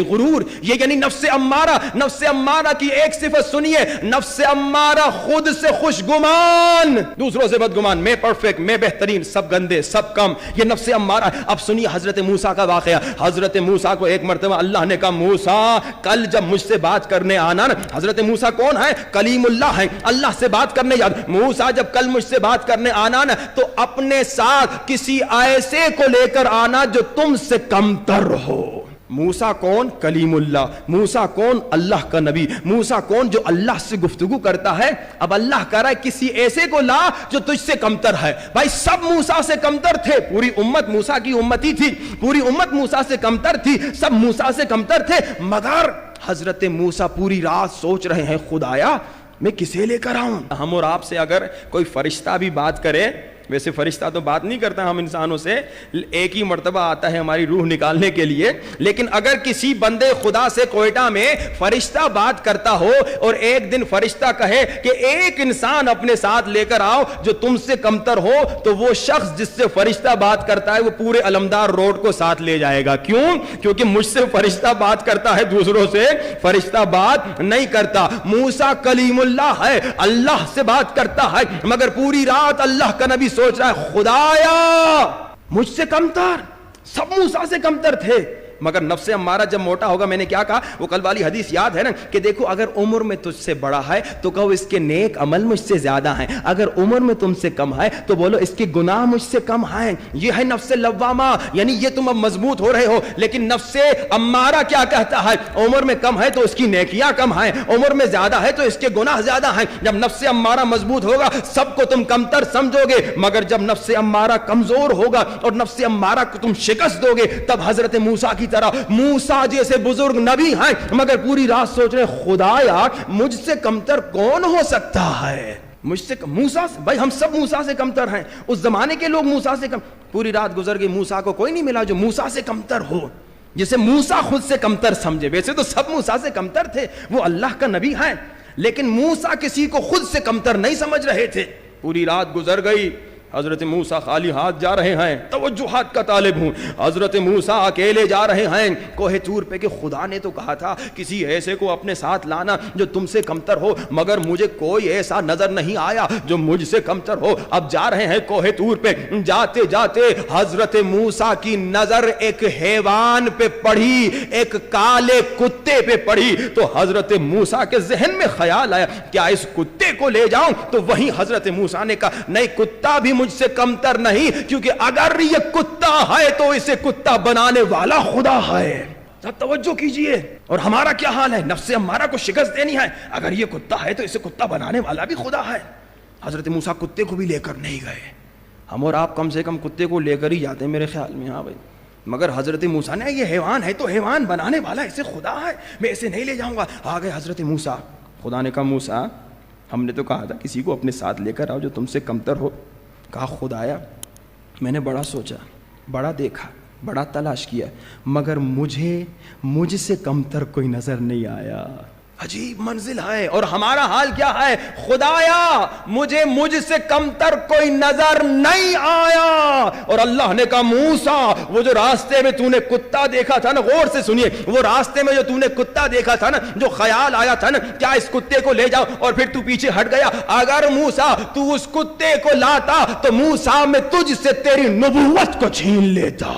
غرور یہ یعنی نفس امارہ. نفس امارہ کی ایک صفت سنیے, نفس امارہ خود سے خوش گمان, دوسروں سے بدگمان, میں پرفیکٹ, میں بہترین, سب گندے, سب کم, یہ نفس امارہ. اب سنیے حضرت موسیٰ کا واقعہ. حضرت موسیٰ کو ایک مرتبہ اللہ نے کہا موسیٰ کل جب مجھ سے بات کرنے آنا نا. حضرت موسیٰ کون ہے؟ کلیم اللہ ہے, اللہ سے بات کرنے یاد. موسیٰ جب کل مجھ سے بات کرنے آنا نا تو اپنے ساتھ کسی ایسے کو لے کر آنا جو تم سے کمتر ہو. موسیٰ کون؟ کلیم اللہ. موسیٰ کون؟ اللہ کا نبی. موسیٰ کون؟ جو اللہ سے گفتگو کرتا ہے. اب اللہ کہہ رہا ہے کسی ایسے کو لا جو تجھ سے کمتر ہے. بھائی سب موسیٰ سے کمتر تھے, پوری امت موسیٰ کی امتی تھی, پوری امت موسیٰ سے کمتر تھی, سب موسیٰ سے کمتر تھے, مگر حضرت موسیٰ پوری رات سوچ رہے ہیں خدایا میں کسے لے کر آؤں. ہم اور آپ سے اگر کوئی فرشتہ بھی بات کرے, ویسے فرشتہ تو بات نہیں کرتا ہم انسانوں سے, ایک ہی مرتبہ آتا ہے ہماری روح نکالنے کے لیے, لیکن اگر کسی بندے خدا سے کوئٹہ میں فرشتہ بات کرتا ہو اور ایک دن فرشتہ کہے کہ ایک انسان اپنے ساتھ لے کر آؤ جو تم سے کمتر ہو, تو وہ شخص جس سے فرشتہ بات کرتا ہے وہ پورے علمدار روڈ کو ساتھ لے جائے گا. کیوں؟ کیونکہ مجھ سے فرشتہ بات کرتا ہے, دوسروں سے فرشتہ بات نہیں کرتا. موسیٰ کلیم اللہ ہے, اللہ سے بات کرتا ہے, مگر پوری رات اللہ کا نبی سوچ رہا ہے خدایا مجھ سے کمتر, سب موسیٰ سے کمتر تھے, مگر نفس امارہ جب موٹا ہوگا. میں نے کیا کہا, وہ کل والی حدیث یاد ہے نا کہ دیکھو اگر عمر میں تجھ سے بڑا ہے تو کہو اس کے نیک عمل مجھ سے زیادہ ہیں, اگر عمر میں تم سے کم ہے تو بولو اس کے گناہ مجھ سے کم ہیں. یہ ہے نفس لوامہ, یعنی یہ تم اب مضبوط ہو رہے ہو. لیکن نفس امارہ کیا کہتا ہے, عمر میں کم ہے تو اس کی نیکیاں کم ہیں, عمر میں زیادہ ہے تو اس کے گناہ زیادہ ہیں. جب نفس امارہ مضبوط ہوگا سب کو تم کمتر سمجھو گے, مگر جب نفس امارہ کمزور ہوگا اور نفس امارہ کو تم شکست دو گے, تب حضرت موسیٰ کی طرح موسیٰ جیسے بزرگ نبی ہیں مگر پوری رات سوچ رہے خدایا مجھ سے کمتر کون ہو سکتا ہے. مجھ سے موسیٰ, بھائی ہم سب موسیٰ سے کمتر ہیں, اس زمانے کے لوگ موسیٰ سے کم. پوری رات گزر گئی, موسیٰ کو کوئی نہیں ملا جو موسیٰ سے کمتر ہو, جسے موسیٰ خود سے کمتر سمجھے. ویسے تو سب موسیٰ سے کمتر تھے, وہ اللہ کا نبی ہیں, لیکن موسیٰ کسی کو خود سے کمتر نہیں سمجھ رہے تھے. پوری رات گزر گئی, حضرت موسیٰ خالی ہاتھ جا رہے ہیں, توجہات کا طالب ہوں. حضرت موسیٰ اکیلے جا رہے ہیں کوہ طور پہ کہ خدا نے تو کہا تھا کسی ایسے کو اپنے ساتھ لانا جو تم سے کمتر ہو, مگر مجھے کوئی ایسا نظر نہیں آیا جو مجھ سے کمتر ہو. اب جا رہے ہیں کوہ طور پہ, جاتے جاتے حضرت موسیٰ کی نظر ایک حیوان پہ پڑی, ایک کالے کتے پہ پڑی. تو حضرت موسیٰ کے ذہن میں خیال آیا کیا اس کتے کو لے جاؤں؟ تو وہیں حضرت موسیٰ نے کہا نہیں, کتا بھی مجھ سے کمتر نہیں, کیونکہ اگر یہ کتا ہے تو اسے کتا بنانے والا خدا ہے. توجہ کیجئے. اور ہمارا کیا حال ہے, نفس ہمارا کو شکست دینی ہے, اگر یہ کتا ہے تو اسے کتا بنانے والا بھی خدا ہے. حضرت موسیٰ کتے کو بھی لے کر نہیں گئے. ہم اور آپ کم سے کم کتے کو لے کر ہی جاتے ہیں میرے خیال میں. ہاں بھائی, مگر حضرت موسیٰ نے یہ حیوان ہے تو حیوان بنانے والا اسے خدا ہے, میں اسے نہیں لے جاؤں گا. آ گئے حضرت موسیٰ. خدا نے کہا موسیٰ ہم نے تو کہا تھا کسی کو اپنے ساتھ لے کر آؤ جو تم سے کمتر ہو. کہا خدایا میں نے بڑا سوچا, بڑا دیکھا, بڑا تلاش کیا, مگر مجھ سے کمتر کوئی نظر نہیں آیا. عجیب منزل ہے. اور ہمارا حال کیا ہے, خدایا مجھ سے کمتر کوئی نظر نہیں آیا. اور اللہ نے کہا موسیٰ وہ جو راستے میں تو نے کتا دیکھا تھا نا, غور سے سنیے, وہ راستے میں جو تو نے کتا دیکھا تھا نا, جو خیال آیا تھا نا کیا اس کتے کو لے جاؤ, اور پھر تو پیچھے ہٹ گیا. اگر موسیٰ تو اس کتے کو لاتا تو موسیٰ میں تجھ سے تیری نبوت کو چھین لیتا.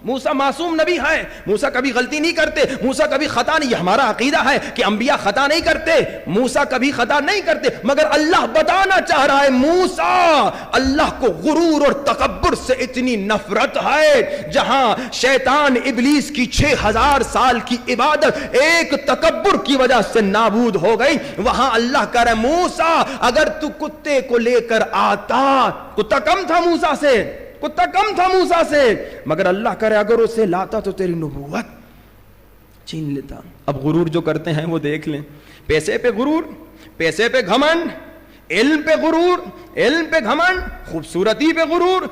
موسیٰ معصوم نبی ہے, موسیٰ کبھی غلطی نہیں کرتے, موسیٰ کبھی خطا نہیں. یہ ہمارا عقیدہ ہے کہ انبیاء خطا نہیں کرتے, موسیٰ کبھی خطا نہیں کرتے, مگر اللہ بتانا چاہ رہا ہے موسیٰ اللہ کو غرور اور تکبر سے اتنی نفرت ہے. جہاں شیطان ابلیس کی 6000 سال کی عبادت ایک تکبر کی وجہ سے نابود ہو گئی, وہاں اللہ کہہ رہا ہے موسیٰ اگر تو کتے کو لے کر آتا, کتا کم تھا موسیٰ سے, کتا کم تھا موسیٰ سے, مگر اللہ کرے اگر اسے لاتا تو تیری نبوت چھین لیتا. اب غرور جو کرتے ہیں وہ دیکھ لیں, پیسے پہ غرور, پیسے پہ گھمنڈ, علم پہ غرور, علم پہ گھمنڈ, خوبصورتی پہ غرور,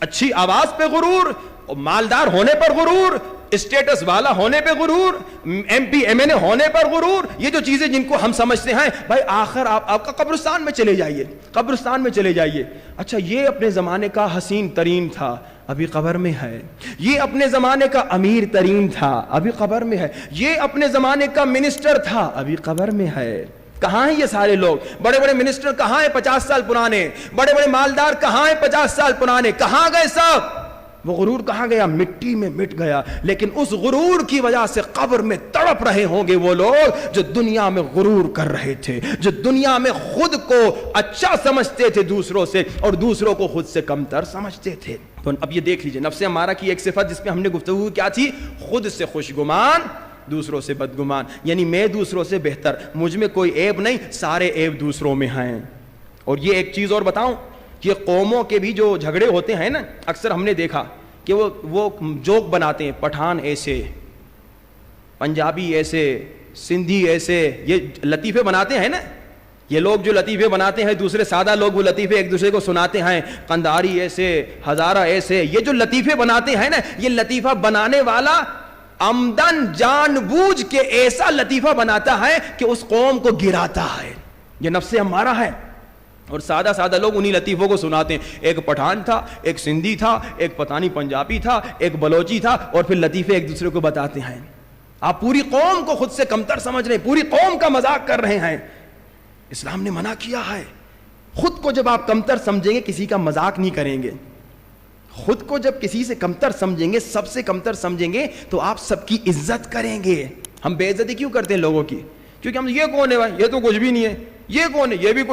اچھی آواز پہ غرور, مالدار ہونے پر غرور, اسٹیٹس والا ہونے پہ غرور, ایم پی ایم این اے ہونے پر غرور. یہ جو چیزیں جن کو ہم سمجھتے ہیں بھائی آخر آپ کا قبرستان میں چلے جائیے, قبرستان میں چلے جائیے. اچھا یہ اپنے زمانے کا حسین ترین تھا, ابھی قبر میں ہے. یہ اپنے زمانے کا امیر ترین تھا, ابھی قبر میں ہے. یہ اپنے زمانے کا منسٹر تھا, ابھی قبر میں ہے. کہاں ہیں یہ سارے لوگ؟ بڑے بڑے منسٹر کہاں ہیں 50 سال پرانے؟ بڑے بڑے مالدار کہاں ہیں 50 سال پرانے؟ کہاں گئے سب؟ وہ غرور کہاں گیا؟ مٹی میں مٹ گیا. لیکن اس غرور کی وجہ سے قبر میں تڑپ رہے ہوں گے وہ لوگ جو دنیا میں غرور کر رہے تھے, جو دنیا میں خود کو اچھا سمجھتے تھے دوسروں سے اور دوسروں کو خود سے کمتر سمجھتے تھے. تو اب یہ دیکھ لیجئے, نفس امارہ کی ایک صفت جس پہ ہم نے گفتگو کیا تھی, خود سے خوشگمان دوسروں سے بدگمان, یعنی میں دوسروں سے بہتر, مجھ میں کوئی عیب نہیں, سارے عیب دوسروں میں ہیں. اور یہ ایک چیز اور بتاؤں, یہ قوموں کے بھی جو جھگڑے ہوتے ہیں نا, اکثر ہم نے دیکھا کہ وہ جوک بناتے ہیں, پٹھان ایسے, پنجابی ایسے, سندھی ایسے, یہ لطیفے بناتے ہیں نا. یہ لوگ جو لطیفے بناتے ہیں, دوسرے سادہ لوگ وہ لطیفے ایک دوسرے کو سناتے ہیں, قنداری ایسے, ہزارہ ایسے, یہ جو لطیفے بناتے ہیں نا, یہ لطیفہ بنانے والا عمدن جان بوجھ کے ایسا لطیفہ بناتا ہے کہ اس قوم کو گراتا ہے. یہ نفس امارہ ہے. اور سادہ سادہ لوگ انہی لطیفوں کو سناتے ہیں. ایک پٹھان تھا, ایک سندھی تھا, ایک پتہ نہیں پنجابی تھا, ایک بلوچی تھا, اور پھر لطیفے ایک دوسرے کو بتاتے ہیں. آپ پوری قوم کو خود سے کمتر سمجھ رہے ہیں, پوری قوم کا مذاق کر رہے ہیں. اسلام نے منع کیا ہے. خود کو جب آپ کمتر سمجھیں گے, کسی کا مذاق نہیں کریں گے. خود کو جب کسی سے کمتر سمجھیں گے, سب سے کمتر سمجھیں گے, تو آپ سب کی عزت کریں گے. ہم بے عزتی کیوں کرتے ہیں لوگوں کی؟ کیونکہ ہم, یہ کون ہے بھائی, یہ تو کچھ بھی نہیں ہے, یہ کون ہے, یہ بھی کچھ